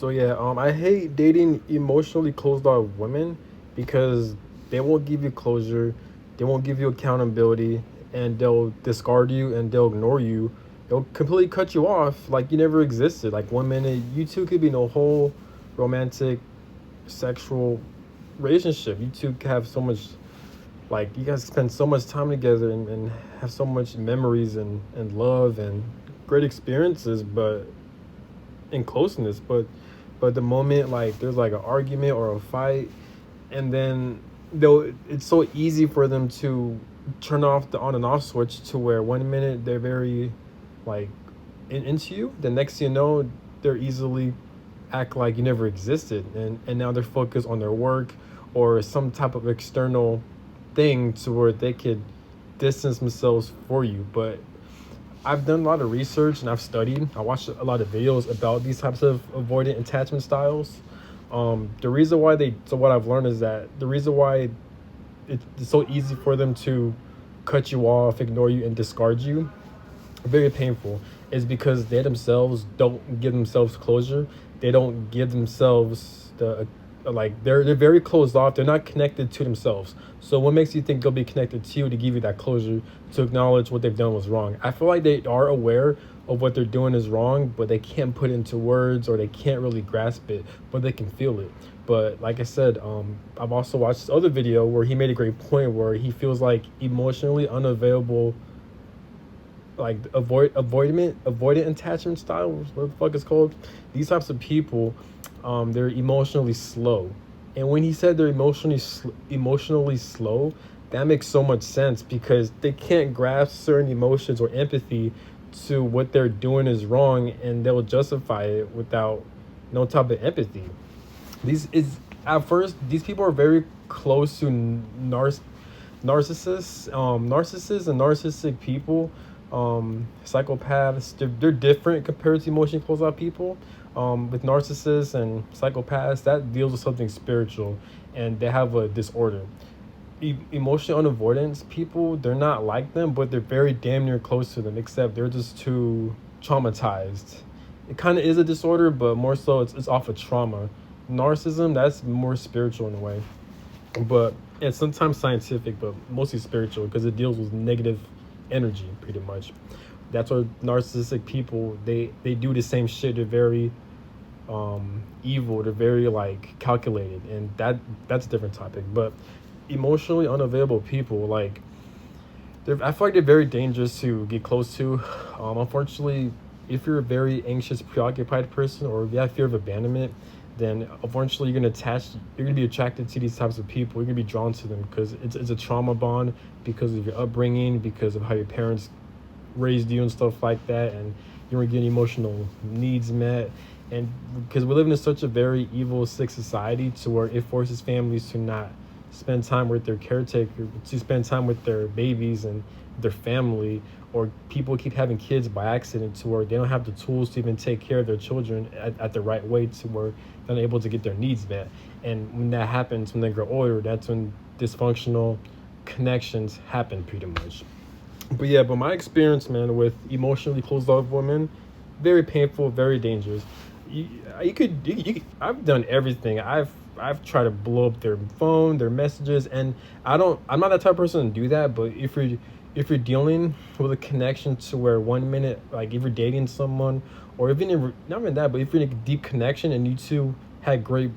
So yeah, I hate dating emotionally closed off women because they won't give you closure, they won't give you accountability, and they'll discard you and they'll ignore you. They'll completely cut you off like you never existed. Like 1 minute, you two could be in a whole romantic, sexual relationship. You two have so much, like you guys spend so much time together and have so much memories and love and great experiences, but in closeness, but the moment like there's like an argument or a fight, and then though it's so easy for them to turn off the on and off switch to where 1 minute they're very like into you, the next thing you know they're easily act like you never existed, and now they're focused on their work or some type of external thing to where they could distance themselves for you. But I've done a lot of research and I've studied. I watched a lot of videos about these types of avoidant attachment styles. The reason why so what I've learned is that the reason why it's so easy for them to cut you off, ignore you, and discard you, very painful, is because they themselves don't give themselves closure. They don't give themselves the like they're very closed off. They're not connected to themselves. So what makes you think they'll be connected to you to give you that closure, to acknowledge what they've done was wrong? I feel like they are aware of what they're doing is wrong, but they can't put it into words or they can't really grasp it, but they can feel it. But like I said, I've also watched this other video where he made a great point where he feels like emotionally unavailable, like avoidant attachment style, what the fuck it's called. These types of people, they're emotionally slow, and when he said they're emotionally slow, that makes so much sense because they can't grasp certain emotions or empathy to what they're doing is wrong, and they'll justify it without no type of empathy. These is At first these people are very close to narcissists and narcissistic people, psychopaths. They're different compared to emotionally closed out people. With narcissists and psychopaths, that deals with something spiritual, and they have a disorder. Emotional unavoidance people, they're not like them, but they're very damn near close to them, except they're just too traumatized. It kind of is a disorder, but more so it's off of trauma. Narcissism, that's more spiritual in a way, but it's sometimes scientific, but mostly spiritual because it deals with negative energy pretty much. That's what narcissistic people, they do the same shit. They're very evil. They're very like calculated, and that's a different topic. But emotionally unavailable people, like I feel like they're very dangerous to get close to. Unfortunately, if you're a very anxious, preoccupied person, or if you have fear of abandonment, then unfortunately you're gonna be attracted to these types of people. You're gonna be drawn to them because it's a trauma bond, because of your upbringing, because of how your parents raised you and stuff like that, and you're getting emotional needs met. And because we live in such a very evil, sick society, to where it forces families to not spend time with their caretaker, to spend time with their babies and their family, or people keep having kids by accident to where they don't have the tools to even take care of their children at the right way, to where they're not able to get their needs met. And when that happens, when they grow older, that's when dysfunctional connections happen pretty much. But yeah, but my experience, man, with emotionally closed off women, very painful, very dangerous. I've done everything. I've tried to blow up their phone, their messages, and I'm not that type of person to do that. But if you're dealing with a connection to where 1 minute, like if you're dating someone, or even if, not even that, but if you're in a deep connection and you two had great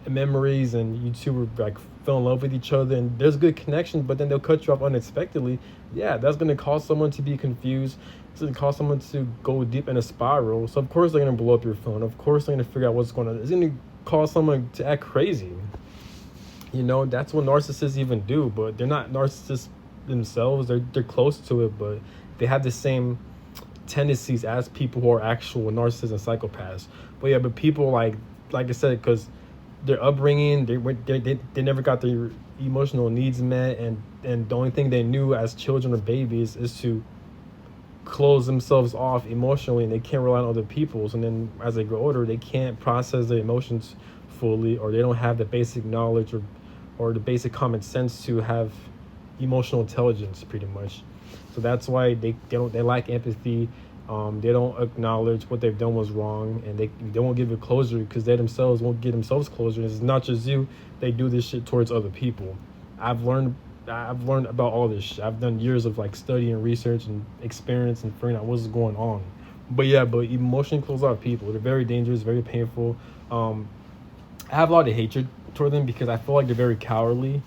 memories and you two were like fell in love with each other and there's good connection, but then they'll cut you off unexpectedly, yeah, that's going to cause someone to be confused. It's going to cause someone to go deep in a spiral. So of course they're going to blow up your phone. Of course they're going to figure out what's going on. It's going to cause someone to act crazy. That's what narcissists even do, but they're not narcissists themselves. They're close to it, but they have the same tendencies as people who are actual narcissists and psychopaths. But yeah, but people like I said, because their upbringing, they never got their emotional needs met, and the only thing they knew as children or babies is to close themselves off emotionally, and they can't rely on other people. And then as they grow older, they can't process their emotions fully, or they don't have the basic knowledge or the basic common sense to have emotional intelligence pretty much. So that's why they lack empathy. They don't acknowledge what they've done was wrong, and they won't give it closure because they themselves won't give themselves closure. And it's not just you; they do this shit towards other people. I've learned I've learned about all this shit. I've done years of like study and research and experience and figuring out what's going on. But yeah, but emotionally closed off people, they're very dangerous, very painful. Um, I have a lot of hatred toward them because I feel like they're very cowardly.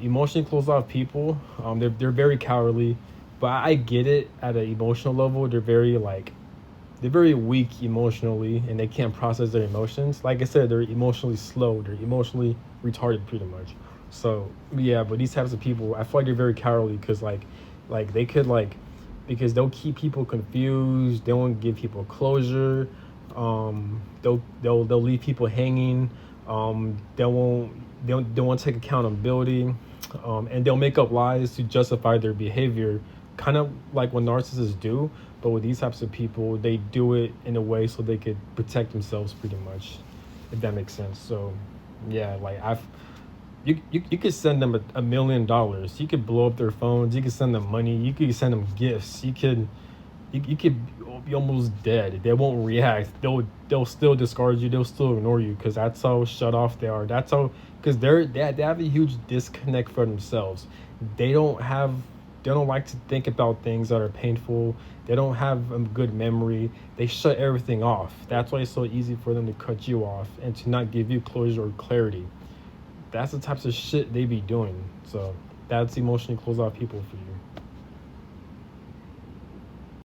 Emotionally closed off people, they're very cowardly, but I get it at an emotional level. They're very weak emotionally, and they can't process their emotions. Like I said, they're emotionally slow. They're emotionally retarded, pretty much. So yeah, but these types of people, I feel like they're very cowardly because they could because they'll keep people confused. They won't give people closure. They'll leave people hanging. They won't take accountability, and they'll make up lies to justify their behavior, kind of like what narcissists do. But with these types of people, they do it in a way so they could protect themselves, pretty much, if that makes sense. So, yeah, like you could send them $1 million. You could blow up their phones. You could send them money. You could send them gifts. You could be almost dead. They won't react. They'll still discard you. They'll still ignore you because that's how shut off they are. That's how because they have a huge disconnect for themselves. They don't have they don't like to think about things that are painful. They don't have a good memory. They shut everything off. That's why it's so easy for them to cut you off and to not give you closure or clarity. That's the types of shit they be doing. So that's emotionally closed off people for you.